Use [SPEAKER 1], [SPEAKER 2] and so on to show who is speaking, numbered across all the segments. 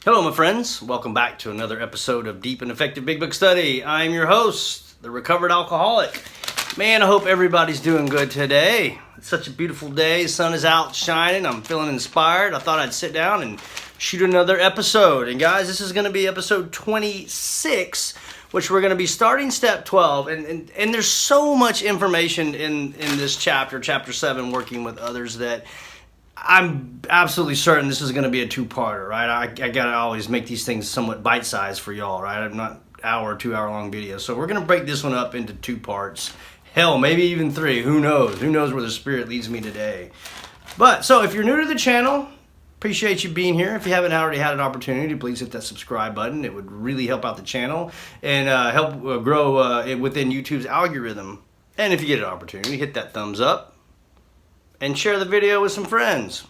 [SPEAKER 1] Hello, my friends. Welcome back to another episode of Deep and Effective Big Book Study. I'm your host, the recovered alcoholic. Man, I hope everybody's doing good today. It's such a beautiful day. The sun is out shining. I'm feeling inspired. I thought I'd sit down and shoot another episode. And guys, this is going to be episode 26, which we're going to be starting step 12. And there's so much information in this chapter 7, working with others, that I'm absolutely certain this is going to be a two-parter, right? I got to always make these things somewhat bite-sized for y'all, right? I'm not hour, 2 hour long videos. So we're going to break this one up into 2 parts. Hell, maybe even 3. Who knows? Who knows where the Spirit leads me today? But, so if you're new to the channel, appreciate you being here. If you haven't already had an opportunity, please hit that subscribe button. It would really help out the channel and help grow it within YouTube's algorithm. And if you get an opportunity, hit that thumbs up and share the video with some friends.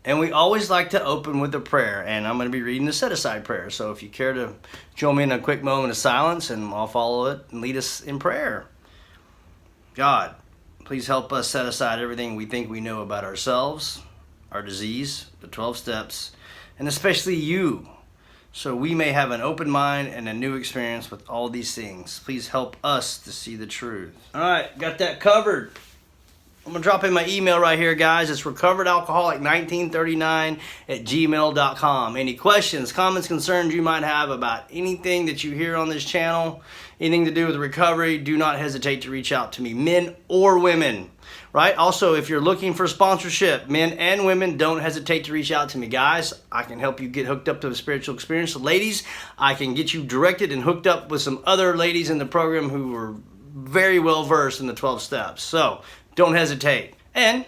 [SPEAKER 1] And we always like to open with a prayer, and I'm going to be reading the set-aside prayer. So if you care to join me in a quick moment of silence, and I'll follow it and lead us in prayer. God, please help us set aside everything we think we know about ourselves, our disease, the 12 steps, and especially you, so we may have an open mind and a new experience with all these things. Please help us to see the truth. All right, got that covered. I'm going to drop in my email right here, guys. It's recoveredalcoholic1939@gmail.com. Any questions, comments, concerns you might have about anything that you hear on this channel, anything to do with recovery, do not hesitate to reach out to me, men or women, right? Also, if you're looking for sponsorship, men and women, don't hesitate to reach out to me. Guys, I can help you get hooked up to a spiritual experience. Ladies, I can get you directed and hooked up with some other ladies in the program who are very well versed in the 12 steps. So don't hesitate. And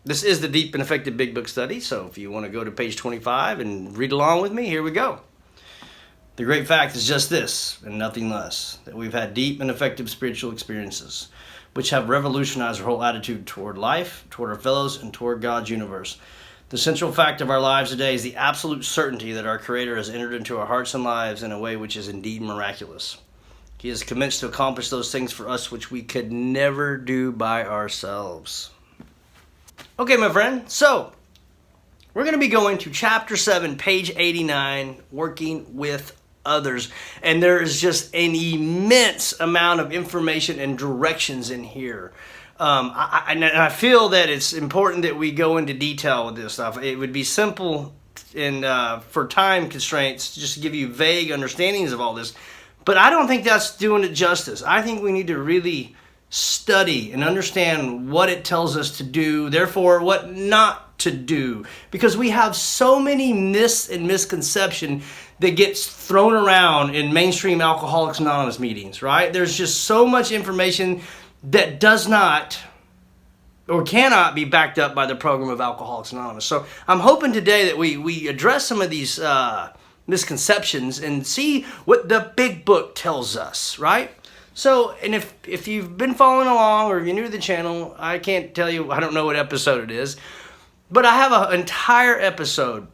[SPEAKER 1] this is the Deep and Effective Big Book Study, so if you want to go to page 25 and read along with me, here we go. The great fact is just this, and nothing less, that we've had deep and effective spiritual experiences, which have revolutionized our whole attitude toward life, toward our fellows, and toward God's universe. The central fact of our lives today is the absolute certainty that our Creator has entered into our hearts and lives in a way which is indeed miraculous. He has commenced to accomplish those things for us which we could never do by ourselves. Okay, my friend, so we're going to be going to chapter 7, page 89, working with others. And there is just an immense amount of information and directions in here. I feel that it's important that we go into detail with this stuff. It would be simple and for time constraints just to give you vague understandings of all this. But I don't think that's doing it justice. I think we need to really study and understand what it tells us to do, therefore what not to do. Because we have so many myths and misconception that gets thrown around in mainstream Alcoholics Anonymous meetings, right? There's just so much information that does not or cannot be backed up by the program of Alcoholics Anonymous. So I'm hoping today that we address some of these misconceptions and see what the big book tells us, right? So, and if you've been following along or you're new to the channel, I can't tell you, I don't know what episode it is, but I have an entire episode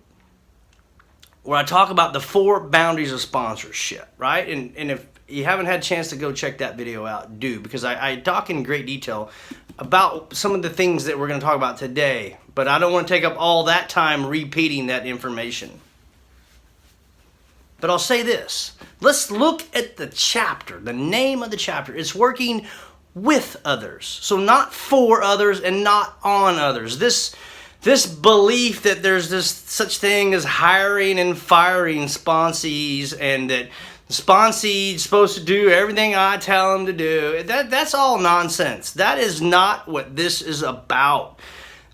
[SPEAKER 1] where I talk about the 4 boundaries of sponsorship, right? And if you haven't had a chance to go check that video out, do, because I talk in great detail about some of the things that we're going to talk about today, but I don't want to take up all that time repeating that information. But I'll say this. Let's look at the chapter, the name of the chapter. It's working with others. So not for others and not on others. This belief that there's this such thing as hiring and firing sponsees, and that the sponsee is supposed to do everything I tell them to do, that's all nonsense. That is not what this is about.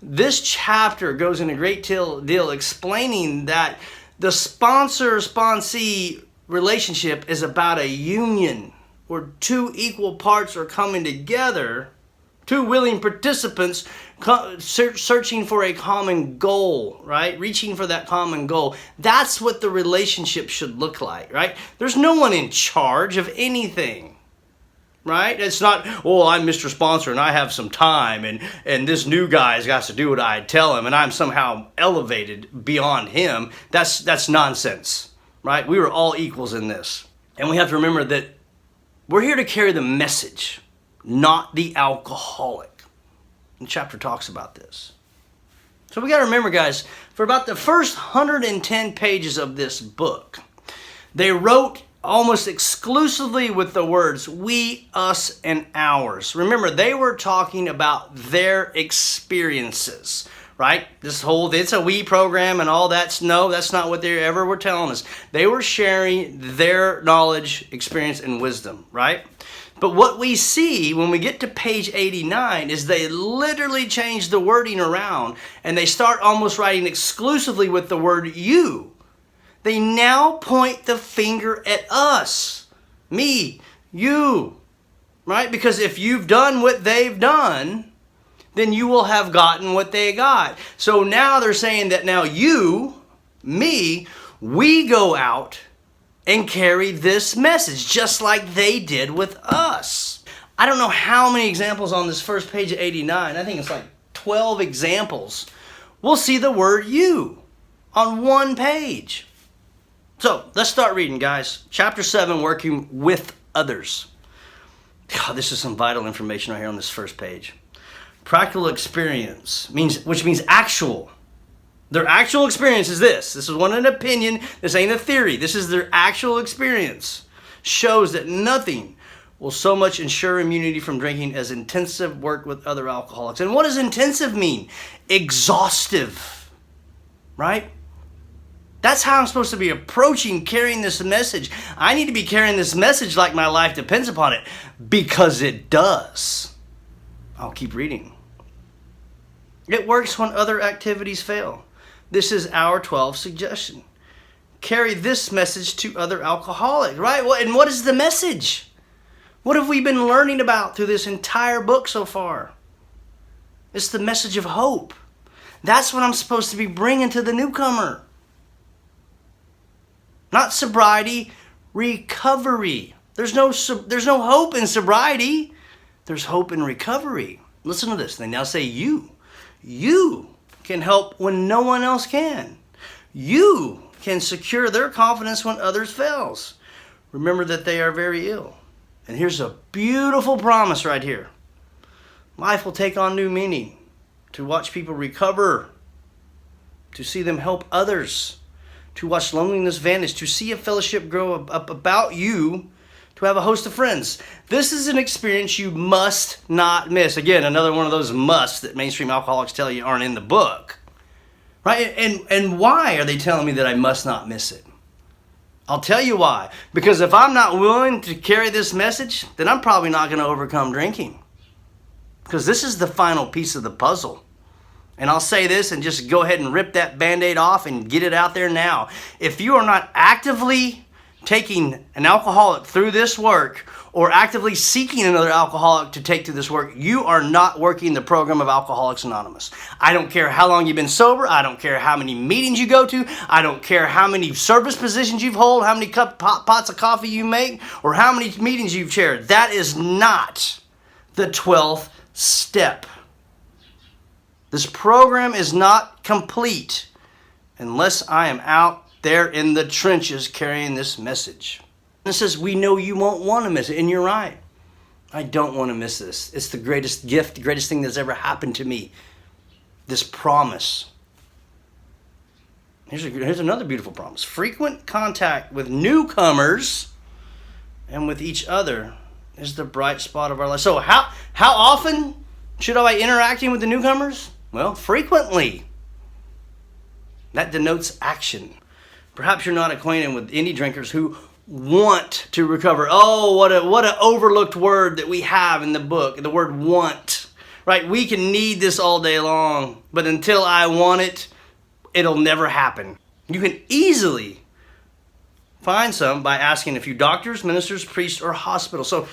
[SPEAKER 1] This chapter goes into great deal explaining that the sponsor-sponsee relationship is about a union where 2 equal parts are coming together, 2 willing participants searching for a common goal, right? Reaching for that common goal. That's what the relationship should look like, right? There's no one in charge of anything. Right? It's not, oh, I'm Mr. Sponsor and I have some time and this new guy's got to do what I tell him and I'm somehow elevated beyond him. That's nonsense, right? We were all equals in this. And we have to remember that we're here to carry the message, not the alcoholic. The chapter talks about this. So we got to remember, guys, for about the first 110 pages of this book, they wrote almost exclusively with the words we, us, and ours. Remember, they were talking about their experiences, right? It's a we program and all that's, no, that's not what they ever were telling us. They were sharing their knowledge, experience, and wisdom, right? But what we see when we get to page 89 is they literally change the wording around and they start almost writing exclusively with the word you. They now point the finger at us, me, you, right? Because if you've done what they've done, then you will have gotten what they got. So now they're saying that now you, me, we go out and carry this message just like they did with us. I don't know how many examples on this first page of 89. I think it's like 12 examples. We'll see the word you on one page. So let's start reading, guys. Chapter 7, working with others. God, this is some vital information right here on this first page. Practical experience, which means actual. Their actual experience is this. This is one an opinion. This ain't a theory. This is their actual experience. Shows that nothing will so much ensure immunity from drinking as intensive work with other alcoholics. And what does intensive mean? Exhaustive, right? That's how I'm supposed to be approaching carrying this message. I need to be carrying this message like my life depends upon it, because it does. I'll keep reading. It works when other activities fail. This is our 12th suggestion. Carry this message to other alcoholics, right? And what is the message? What have we been learning about through this entire book so far? It's the message of hope. That's what I'm supposed to be bringing to the newcomer. Not sobriety, recovery. There's no hope in sobriety. There's hope in recovery. Listen to this. They now say you. You can help when no one else can. You can secure their confidence when others fails. Remember that they are very ill. And here's a beautiful promise right here. Life will take on new meaning. To watch people recover. To see them help others. To watch loneliness vanish. To see a fellowship grow up about you. To have a host of friends. This is an experience you must not miss. Again, another one of those musts that mainstream alcoholics tell you aren't in the book. Right? And why are they telling me that I must not miss it? I'll tell you why. Because if I'm not willing to carry this message, then I'm probably not going to overcome drinking. Because this is the final piece of the puzzle. And I'll say this and just go ahead and rip that Band-Aid off and get it out there now. If you are not actively taking an alcoholic through this work or actively seeking another alcoholic to take to this work, you are not working the program of Alcoholics Anonymous. I don't care how long you've been sober. I don't care how many meetings you go to. I don't care how many service positions you've held, how many pots of coffee you make, or how many meetings you've chaired. That is not the 12th step. This program is not complete unless I am out there in the trenches carrying this message. And it says, we know you won't want to miss it. And you're right. I don't want to miss this. It's the greatest gift, the greatest thing that's ever happened to me. This promise. Here's another beautiful promise. Frequent contact with newcomers and with each other is the bright spot of our life. So how often should I be interacting with the newcomers? Well, frequently. That denotes action. Perhaps you're not acquainted with any drinkers who want to recover. Oh, what an overlooked word that we have in the book, the word want. Right? We can need this all day long, but until I want it, it'll never happen. You can easily find some by asking a few doctors, ministers, priests, or hospitals. So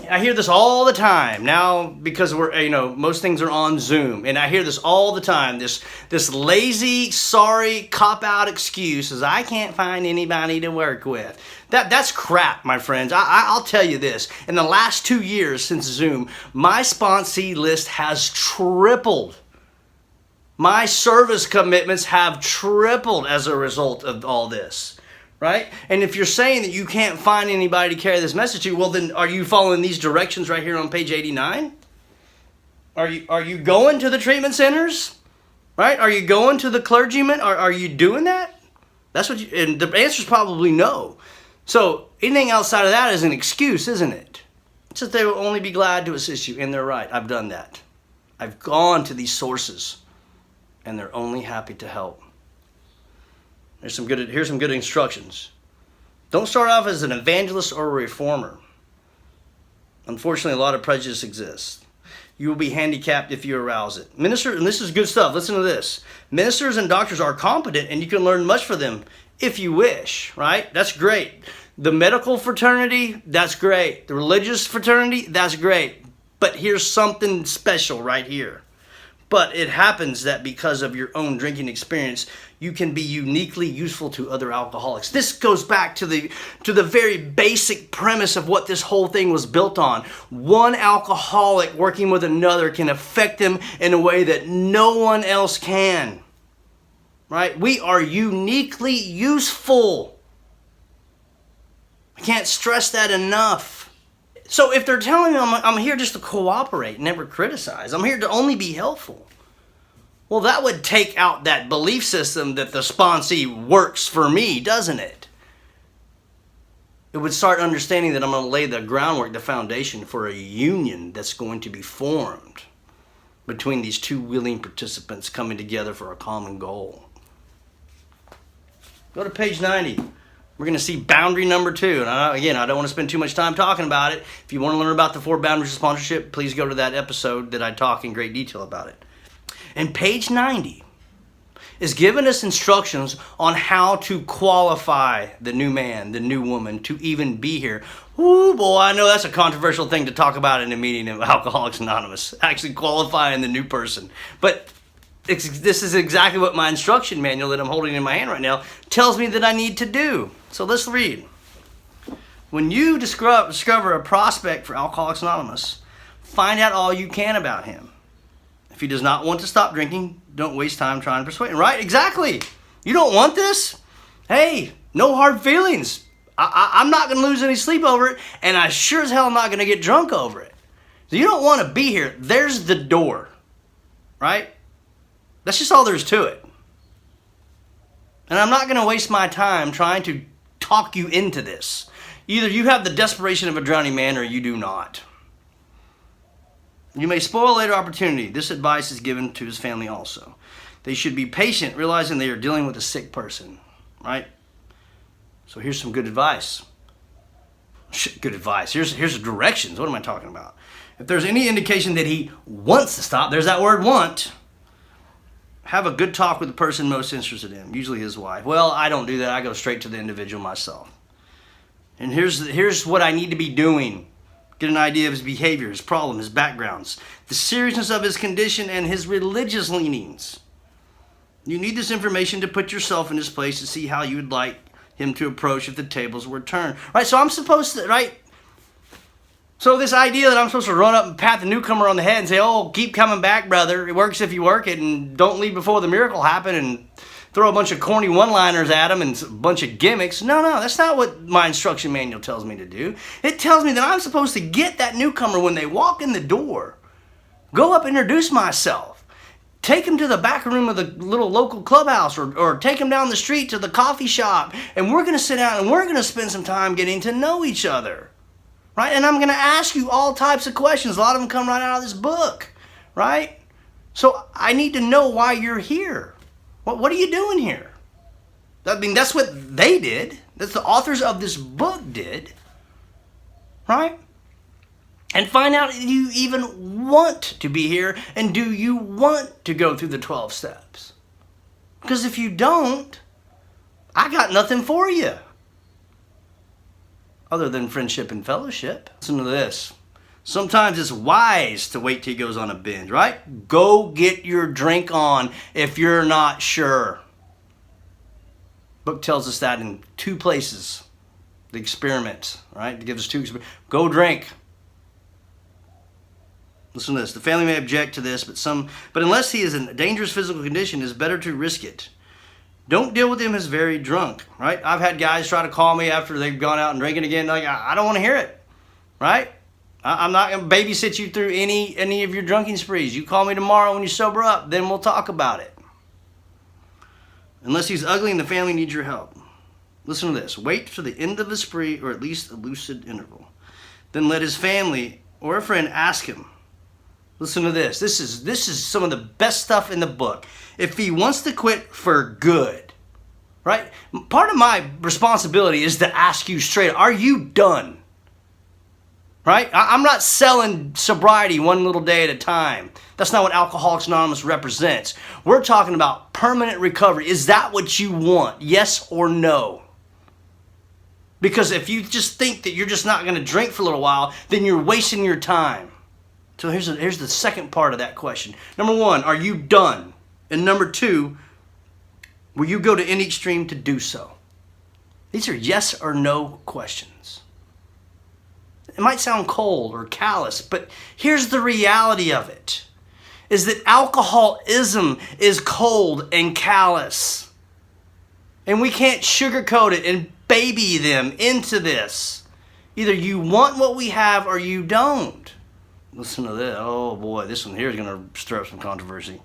[SPEAKER 1] I hear this all the time now because most things are on Zoom, and I hear this all the time. This lazy, sorry, cop-out excuse is I can't find anybody to work with. That's crap, my friends. I'll tell you this. In the last 2 years since Zoom, my sponsee list has tripled. My service commitments have tripled as a result of all this. Right? And if you're saying that you can't find anybody to carry this message to, well, then are you following these directions right here on page 89? Are you going to the treatment centers? Right? Are you going to the clergyman? Are you doing that? That's what you, and the answer is probably no. So anything outside of that is an excuse, isn't it? It's that they will only be glad to assist you, and they're right. I've done that. I've gone to these sources, and they're only happy to help. Here's some good instructions. Don't start off as an evangelist or a reformer. Unfortunately, a lot of prejudice exists. You will be handicapped if you arouse it. Ministers, and this is good stuff, listen to this. Ministers and doctors are competent, and you can learn much from them if you wish, right? That's great. The medical fraternity, that's great. The religious fraternity, that's great. But here's something special right here. But it happens that because of your own drinking experience, you can be uniquely useful to other alcoholics. This goes back to the very basic premise of what this whole thing was built on. One alcoholic working with another can affect them in a way that no one else can. Right? We are uniquely useful. I can't stress that enough. So if they're telling me I'm here just to cooperate, never criticize, I'm here to only be helpful, well, that would take out that belief system that the sponsee works for me, doesn't it? It would start understanding that I'm going to lay the groundwork, the foundation for a union that's going to be formed between these two willing participants coming together for a common goal. Go to page 90. We're going to see boundary number 2. And again, I don't want to spend too much time talking about it. If you want to learn about the 4 boundaries of sponsorship, please go to that episode that I talk in great detail about it. And page 90 is giving us instructions on how to qualify the new man, the new woman, to even be here. Ooh, boy, I know that's a controversial thing to talk about in a meeting of Alcoholics Anonymous, actually qualifying the new person. But this is exactly what my instruction manual that I'm holding in my hand right now tells me that I need to do. So let's read. When you discover a prospect for Alcoholics Anonymous, find out all you can about him. If he does not want to stop drinking, don't waste time trying to persuade him. Right? Exactly. You don't want this? Hey, no hard feelings. I'm not going to lose any sleep over it, and I sure as hell am not going to get drunk over it. So you don't want to be here. There's the door. Right? That's just all there is to it. And I'm not going to waste my time trying to talk you into this. Either you have the desperation of a drowning man or you do not. You may spoil a later opportunity. This advice is given to his family also. They should be patient, realizing they are dealing with a sick person. Right? So here's some good advice. Good advice. Here's the directions. What am I talking about? If there's any indication that he wants to stop, there's that word want. Have a good talk with the person most interested in him, usually his wife. Well, I don't do that. I go straight to the individual myself. And here's what I need to be doing. Get an idea of his behavior, his problem, his backgrounds, the seriousness of his condition, and his religious leanings. You need this information to put yourself in his place to see how you would like him to approach if the tables were turned. Right, so I'm supposed to, right? So this idea that I'm supposed to run up and pat the newcomer on the head and say, oh, keep coming back, brother. It works if you work it, and don't leave before the miracle happen, and throw a bunch of corny one-liners at him and a bunch of gimmicks. No, that's not what my instruction manual tells me to do. It tells me that I'm supposed to get that newcomer when they walk in the door. Go up and introduce myself. Take him to the back room of the little local clubhouse or take him down the street to the coffee shop, and we're going to sit down and we're going to spend some time getting to know each other. Right? And I'm going to ask you all types of questions. A lot of them come right out of this book. Right? So I need to know why you're here. What are you doing here? I mean, that's what they did. That's the authors of this book did. Right? And find out if you even want to be here, and do you want to go through the 12 steps? Because if you don't, I got nothing for you. Other than friendship and fellowship. Listen to this. Sometimes it's wise to wait till he goes on a binge, right? Go get your drink on if you're not sure. Book tells us that in 2 places. The experiment, right? It gives us 2 experiments. Go drink. Listen to this. The family may object to this, but unless he is in a dangerous physical condition, it is better to risk it. Don't deal with him as very drunk, right? I've had guys try to call me after they've gone out and drinking again. Like, I don't want to hear it, right? I'm not going to babysit you through any of your drinking sprees. You call me tomorrow when you sober up, then we'll talk about it. unless he's ugly and the family needs your help. Listen to this. Wait for the end of the spree, or at least a lucid interval. Then let his family or a friend ask him. Listen to this. This is some of the best stuff in the book. If he wants to quit for good, right? Part of my responsibility is to ask you straight, are you done? Right? I'm not selling sobriety one little day at a time. That's not what Alcoholics Anonymous represents. We're talking about permanent recovery. Is that what you want? Yes or no? Because if you just think that you're just not going to drink for a little while, then you're wasting your time. So here's the second part of that question. Number one, are you done? And number two, will you go to any extreme to do so? These are yes or no questions. It might sound cold or callous, but here's the reality of it, is that alcoholism is cold and callous. And we can't sugarcoat it and baby them into this. Either you want what we have or you don't. Listen to this. Oh boy, this one here is going to stir up some controversy.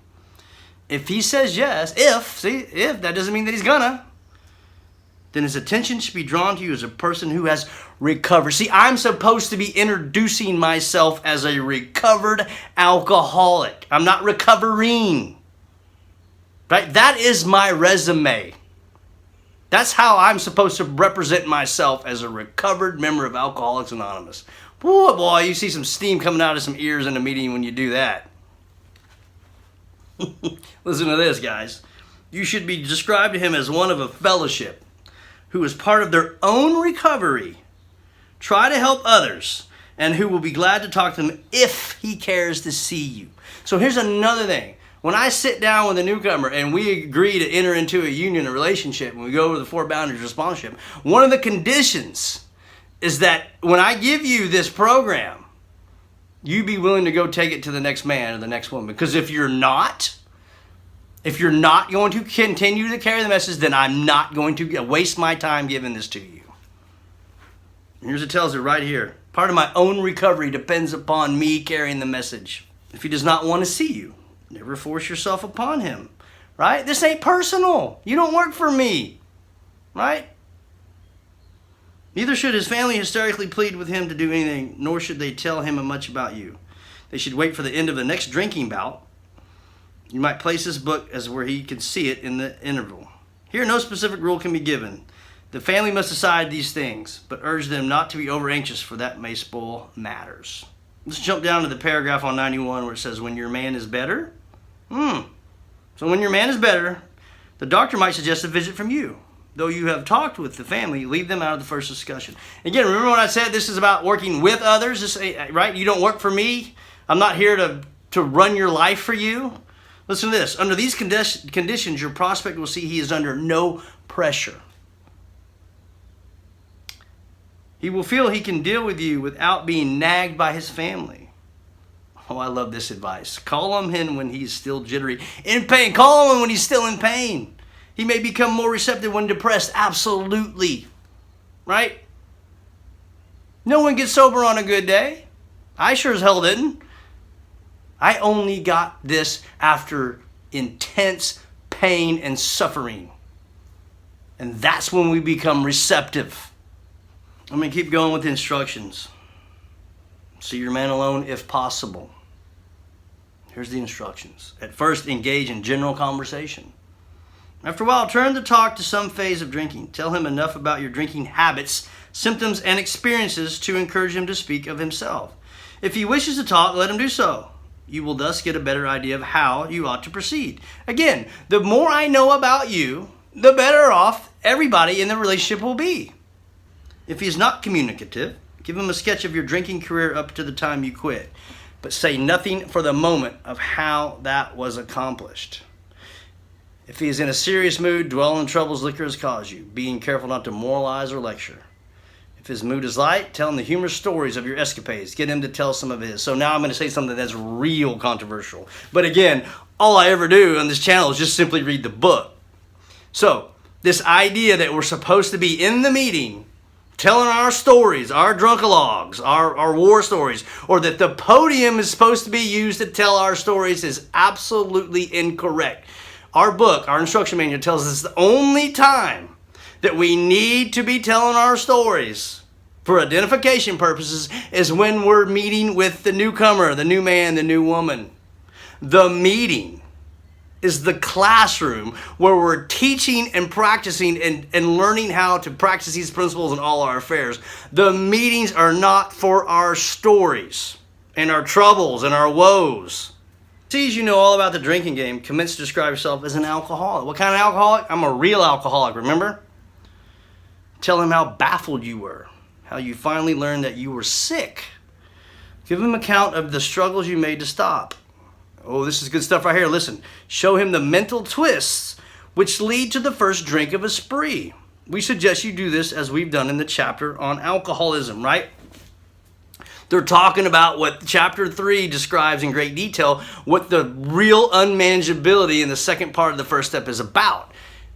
[SPEAKER 1] If he says yes, if, that doesn't mean that he's gonna, then his attention should be drawn to you as a person who has recovered. See, I'm supposed to be introducing myself as a recovered alcoholic. I'm not recovering. Right? That is my resume. That's how I'm supposed to represent myself as a recovered member of Alcoholics Anonymous. Boy, you see some steam coming out of some ears in a meeting when you do that. Listen to this, guys. You should be described to him as one of a fellowship who is part of their own recovery. Try to help others, and who will be glad to talk to them if he cares to see you. So here's another thing. When I sit down with a newcomer and we agree to enter into a union, a relationship, and we go over the 4 boundaries of sponsorship, one of the conditions is that when I give you this program, you be willing to go take it to the next man or the next woman. Because if you're not going to continue to carry the message, then I'm not going to waste my time giving this to you. And here's it tells it right here. Part of my own recovery depends upon me carrying the message. If he does not want to see you, never force yourself upon him. Right? This ain't personal. You don't work for me. Right? Neither should his family hysterically plead with him to do anything, nor should they tell him much about you. They should wait for the end of the next drinking bout. You might place this book as where he can see it in the interval. Here, no specific rule can be given. The family must decide these things, but urge them not to be over anxious, for that may spoil matters. Let's jump down to the paragraph on 91 where it says, when your man is better. So when your man is better, the doctor might suggest a visit from you. Though you have talked with the family, leave them out of the first discussion. Again, remember when I said this is about working with others, right? You don't work for me. I'm not here to run your life for you. Listen to this. Under these conditions, your prospect will see he is under no pressure. He will feel he can deal with you without being nagged by his family. Oh, I love this advice. Call him in when he's still jittery. In pain. Call him when he's still in pain. He may become more receptive when depressed. Absolutely. Right? No one gets sober on a good day. I sure as hell didn't. I only got this after intense pain and suffering. And that's when we become receptive. I'm going to keep going with the instructions. See your man alone if possible. Here's the instructions. At first, engage in general conversation. After a while, turn the talk to some phase of drinking. Tell him enough about your drinking habits, symptoms, and experiences to encourage him to speak of himself. If he wishes to talk, let him do so. You will thus get a better idea of how you ought to proceed. Again, the more I know about you, the better off everybody in the relationship will be. If he is not communicative, give him a sketch of your drinking career up to the time you quit, but say nothing for the moment of how that was accomplished. If he is in a serious mood, dwell on the troubles liquor has caused you, being careful not to moralize or lecture. If his mood is light, tell him the humorous stories of your escapades. Get him to tell some of his. So now I'm going to say something that's real controversial. But again, all I ever do on this channel is just simply read the book. So this idea that we're supposed to be in the meeting telling our stories, our drunkalogs, our war stories, or that the podium is supposed to be used to tell our stories is absolutely incorrect. Our book, our instruction manual tells us the only time that we need to be telling our stories for identification purposes is when we're meeting with the newcomer, the new man, the new woman. The meeting is the classroom where we're teaching and practicing and learning how to practice these principles in all our affairs. The meetings are not for our stories and our troubles and our woes. Sees you know all about the drinking game, commits to describe yourself as an alcoholic. What kind of alcoholic? I'm a real alcoholic, remember? Tell him how baffled you were, how you finally learned that you were sick. Give him account of the struggles you made to stop. Oh, this is good stuff right here. Listen, show him the mental twists which lead to the first drink of a spree. We suggest you do this as we've done in the chapter on alcoholism, right? They're talking about what chapter 3 describes in great detail, what the real unmanageability in the second part of the first step is about,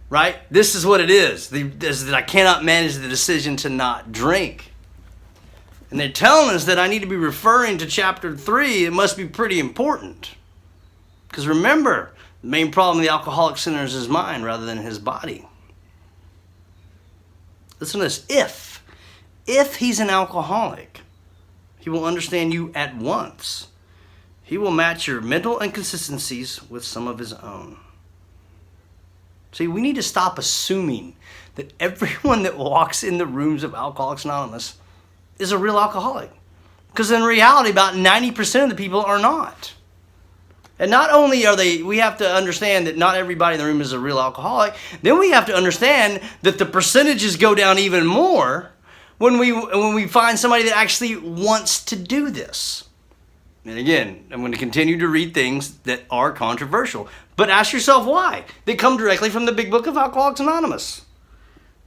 [SPEAKER 1] right? This is what it is that I cannot manage the decision to not drink. And they're telling us that I need to be referring to chapter 3. It must be pretty important. Because remember, the main problem of the alcoholic sinner is his mind rather than his body. Listen to this. If he's an alcoholic, he will understand you at once. He will match your mental inconsistencies with some of his own. See, we need to stop assuming that everyone that walks in the rooms of Alcoholics Anonymous is a real alcoholic. Because in reality, about 90% of the people are not. And not only are they, we have to understand that not everybody in the room is a real alcoholic, then we have to understand that the percentages go down even more when we find somebody that actually wants to do this. And again, I'm going to continue to read things that are controversial. But ask yourself why. They come directly from the big book of Alcoholics Anonymous.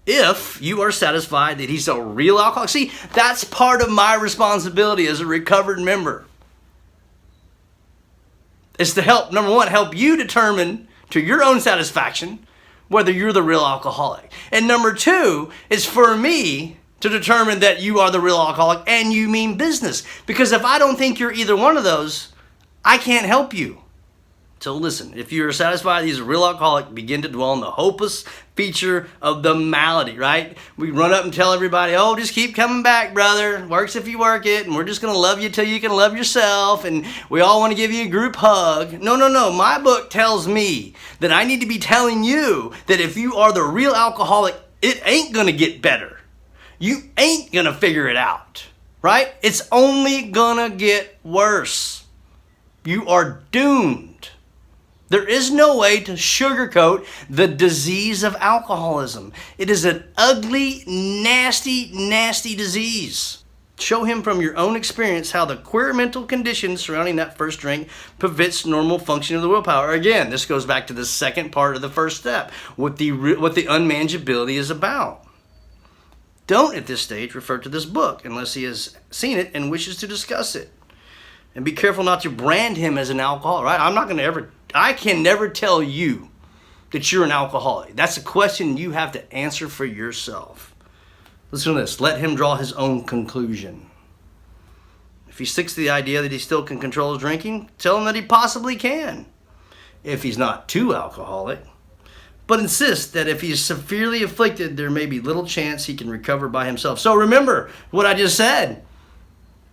[SPEAKER 1] If you are satisfied that he's a real alcoholic, see, that's part of my responsibility as a recovered member. Is to help, number one, help you determine to your own satisfaction whether you're the real alcoholic. And number two is for me to determine that you are the real alcoholic and you mean business. Because if I don't think you're either one of those, I can't help you. So listen, if you're satisfied he's a real alcoholic, begin to dwell on the hopeless feature of the malady, right? We run up and tell everybody, oh, just keep coming back, brother. Works if you work it, and we're just going to love you till you can love yourself, and we all want to give you a group hug. No. My book tells me that I need to be telling you that if you are the real alcoholic, it ain't going to get better. You ain't going to figure it out, right? It's only going to get worse. You are doomed. There is no way to sugarcoat the disease of alcoholism. It is an ugly, nasty, nasty disease. Show him from your own experience how the queer mental conditions surrounding that first drink prevents normal function of the willpower. Again, this goes back to the second part of the first step, what the unmanageability is about. Don't at this stage refer to this book unless he has seen it and wishes to discuss it. And be careful not to brand him as an alcoholic, right? I can never tell you that you're an alcoholic. That's a question you have to answer for yourself. Listen to this. Let him draw his own conclusion. If he sticks to the idea that he still can control his drinking, tell him that he possibly can, if he's not too alcoholic. But insist that if he's severely afflicted, there may be little chance he can recover by himself. So remember what I just said.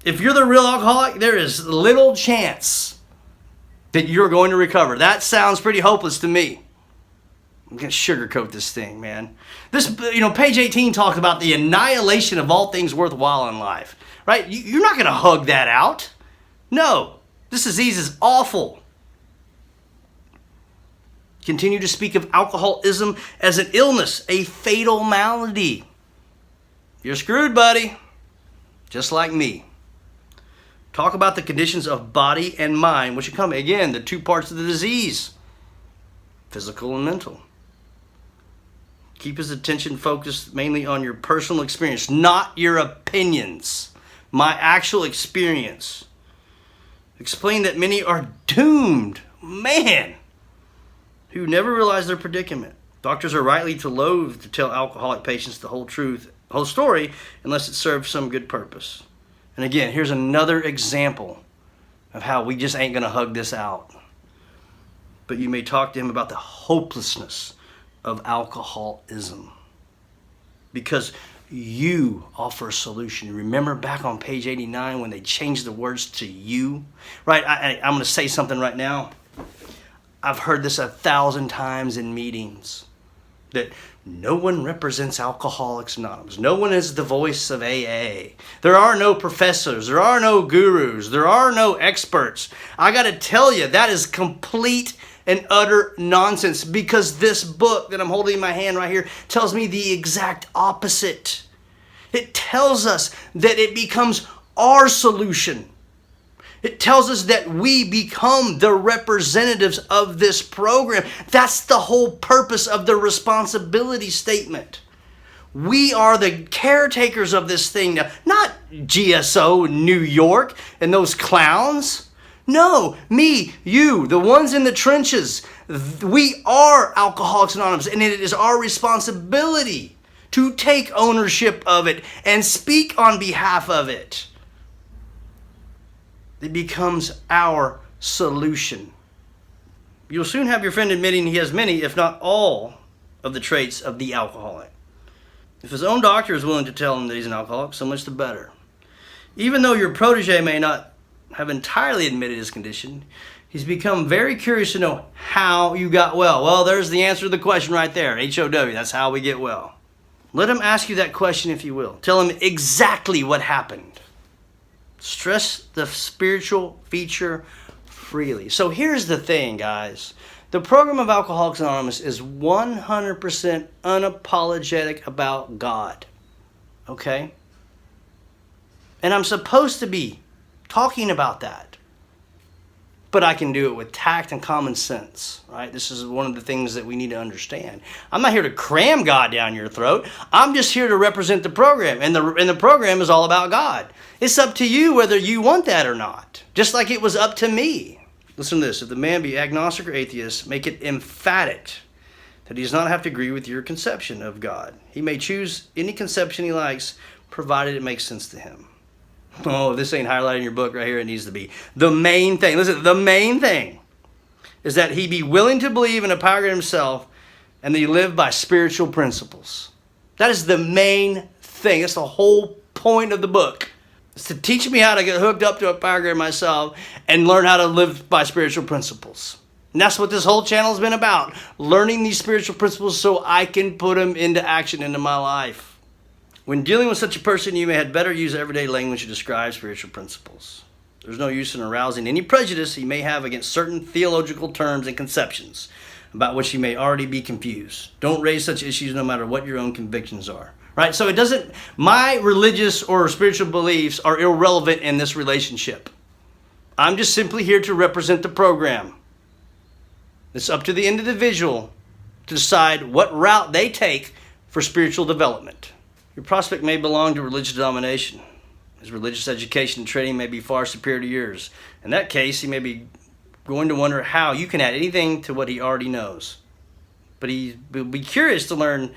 [SPEAKER 1] If you're the real alcoholic, there is little chance that you're going to recover. That sounds pretty hopeless to me. I'm going to sugarcoat this thing, man. This, page 18 talks about the annihilation of all things worthwhile in life, right? You're not going to hug that out. No, this disease is awful. Continue to speak of alcoholism as an illness, a fatal malady. You're screwed, buddy. Just like me. Talk about the conditions of body and mind, which come, again, the two parts of the disease, physical and mental. Keep his attention focused mainly on your personal experience, not your opinions, my actual experience. Explain that many are doomed, who never realize their predicament. Doctors are rightly to loathe to tell alcoholic patients the whole truth, whole story, unless it serves some good purpose. And again, here's another example of how we just ain't going to hug this out. but you may talk to him about the hopelessness of alcoholism. Because you offer a solution. Remember back on page 89 when they changed the words to you? Right, I'm going to say something right now. I've heard this 1,000 times in meetings, that no one represents Alcoholics Anonymous. No one is the voice of AA. There are no professors. There are no gurus. There are no experts. I got to tell you, that is complete and utter nonsense, because this book that I'm holding in my hand right here tells me the exact opposite. It tells us that it becomes our solution. It tells us that we become the representatives of this program. That's the whole purpose of the responsibility statement. We are the caretakers of this thing now, not GSO, New York, and those clowns. No, me, you, the ones in the trenches. We are Alcoholics Anonymous, and it is our responsibility to take ownership of it and speak on behalf of it. It becomes our solution. You'll soon have your friend admitting he has many, if not all, of the traits of the alcoholic. If his own doctor is willing to tell him that he's an alcoholic, so much the better. Even though your protege may not have entirely admitted his condition, he's become very curious to know how you got well. Well, there's the answer to the question right there. HOW, that's how we get well. Let him ask you that question if you will. Tell him exactly what happened. Stress the spiritual feature freely. So here's the thing, guys. The program of Alcoholics Anonymous is 100% unapologetic about God. Okay? And I'm supposed to be talking about that. But I can do it with tact and common sense, right? This is one of the things that we need to understand. I'm not here to cram God down your throat. I'm just here to represent the program. And the program is all about God. It's up to you whether you want that or not. Just like it was up to me. Listen to this. If the man be agnostic or atheist, make it emphatic that he does not have to agree with your conception of God. He may choose any conception he likes, provided it makes sense to him. Oh, this ain't highlighted in your book right here. It needs to be. The main thing, listen, the main thing is that he be willing to believe in a power greater than himself, and that he live by spiritual principles. That is the main thing. That's the whole point of the book. It's to teach me how to get hooked up to a power greater than myself and learn how to live by spiritual principles. And that's what this whole channel has been about. Learning these spiritual principles so I can put them into action into my life. When dealing with such a person, you may had better use everyday language to describe spiritual principles. There's no use in arousing any prejudice he may have against certain theological terms and conceptions about which he may already be confused. Don't raise such issues no matter what your own convictions are. Right? So it doesn't, my religious or spiritual beliefs are irrelevant in this relationship. I'm just simply here to represent the program. It's up to the individual to decide what route they take for spiritual development. Your prospect may belong to a religious denomination. His religious education and training may be far superior to yours. In that case, he may be going to wonder how you can add anything to what he already knows. But he will be curious to learn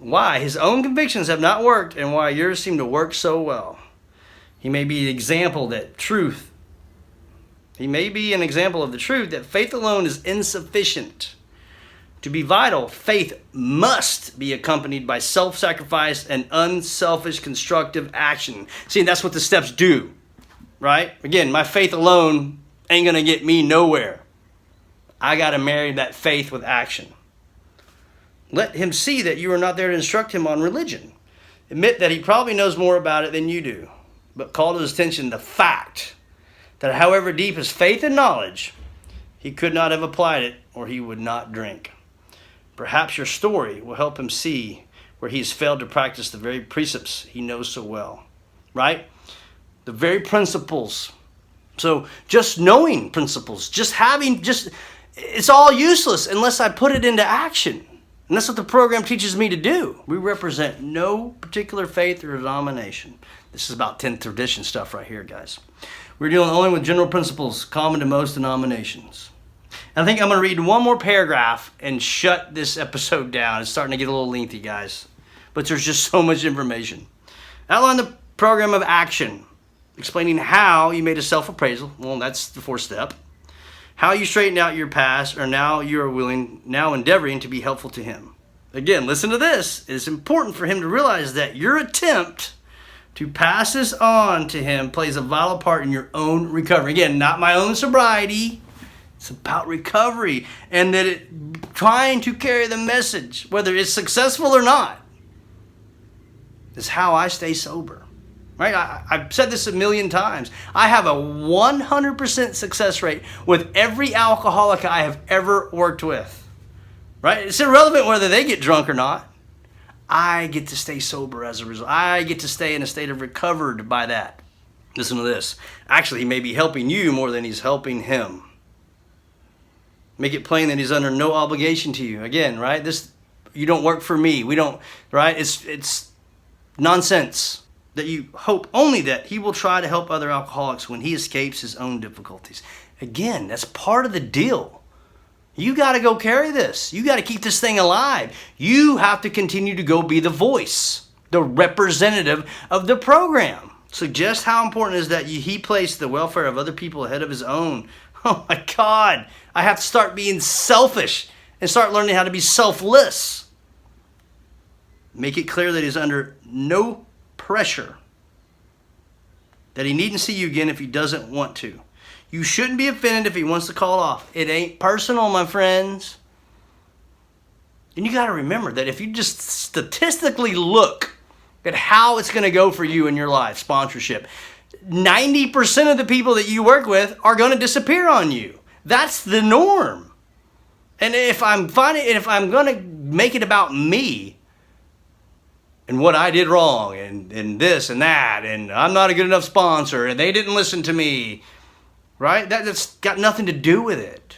[SPEAKER 1] why his own convictions have not worked and why yours seem to work so well. He may be an example of the truth that faith alone is insufficient. To be vital, faith must be accompanied by self-sacrifice and unselfish constructive action. See, that's what the steps do, right? Again, my faith alone ain't going to get me nowhere. I got to marry that faith with action. Let him see that you are not there to instruct him on religion. Admit that he probably knows more about it than you do, but call to his attention the fact that however deep his faith and knowledge, he could not have applied it or he would not drink. Perhaps your story will help him see where he has failed to practice the very precepts he knows so well, right? The very principles. So just knowing principles, it's all useless unless I put it into action. And that's what the program teaches me to do. We represent no particular faith or denomination. This is about 10th tradition stuff right here, guys. We're dealing only with general principles common to most denominations. I think I'm going to read one more paragraph and shut this episode down. It's starting to get a little lengthy, guys. But there's just so much information. Outline the program of action, explaining how you made a self-appraisal. Well, that's the fourth step. how you straightened out your past, or now endeavoring to be helpful to him. Again, listen to this. It is important for him to realize that your attempt to pass this on to him plays a vital part in your own recovery. Again, not my own sobriety. It's about recovery, and that trying to carry the message, whether it's successful or not, is how I stay sober. Right? I've said this a million times. I have a 100% success rate with every alcoholic I have ever worked with. Right? It's irrelevant whether they get drunk or not. I get to stay sober as a result. I get to stay in a state of recovered by that. Listen to this. Actually, he may be helping you more than he's helping him. Make it plain that he's under no obligation to you. Again, right? You don't work for me. We don't, right? It's nonsense that you hope only that he will try to help other alcoholics when he escapes his own difficulties. Again, that's part of the deal. You got to go carry this. You got to keep this thing alive. You have to continue to go be the voice, the representative of the program. Suggest how important it is that he placed the welfare of other people ahead of his own. Oh my God. I have to start being selfish and start learning how to be selfless. Make it clear that he's under no pressure, that he needn't see you again if he doesn't want to. You shouldn't be offended if he wants to call off. It ain't personal, my friends. And you got to remember that if you just statistically look at how it's going to go for you in your life, sponsorship, 90% of the people that you work with are going to disappear on you. That's the norm. And if I'm going to make it about me and what I did wrong and this and that, and I'm not a good enough sponsor and they didn't listen to me, right? That's got nothing to do with it.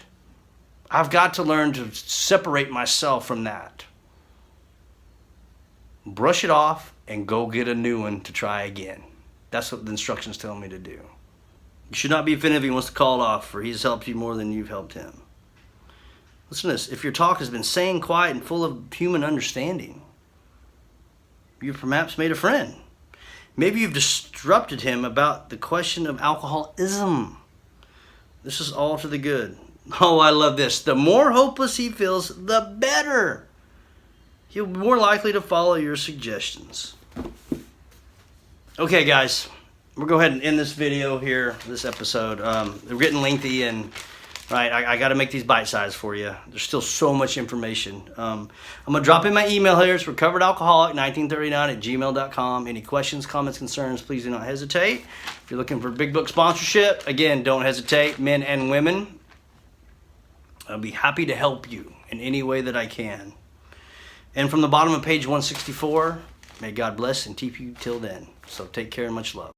[SPEAKER 1] I've got to learn to separate myself from that. Brush it off and go get a new one to try again. That's what the instructions tell me to do. You should not be offended if he wants to call off, for he's helped you more than you've helped him. Listen to this. If your talk has been sane, quiet, and full of human understanding, you've perhaps made a friend. Maybe you've disrupted him about the question of alcoholism. This is all to the good. Oh, I love this. The more hopeless he feels, the better. He'll be more likely to follow your suggestions. Okay, guys. We'll go ahead and end this video here, this episode. They're getting lengthy, and right, I got to make these bite-sized for you. There's still so much information. I'm going to drop in my email here. It's recoveredalcoholic1939@gmail.com. Any questions, comments, concerns, please do not hesitate. If you're looking for big book sponsorship, again, don't hesitate, men and women. I'll be happy to help you in any way that I can. And from the bottom of page 164, may God bless and keep you till then. So take care and much love.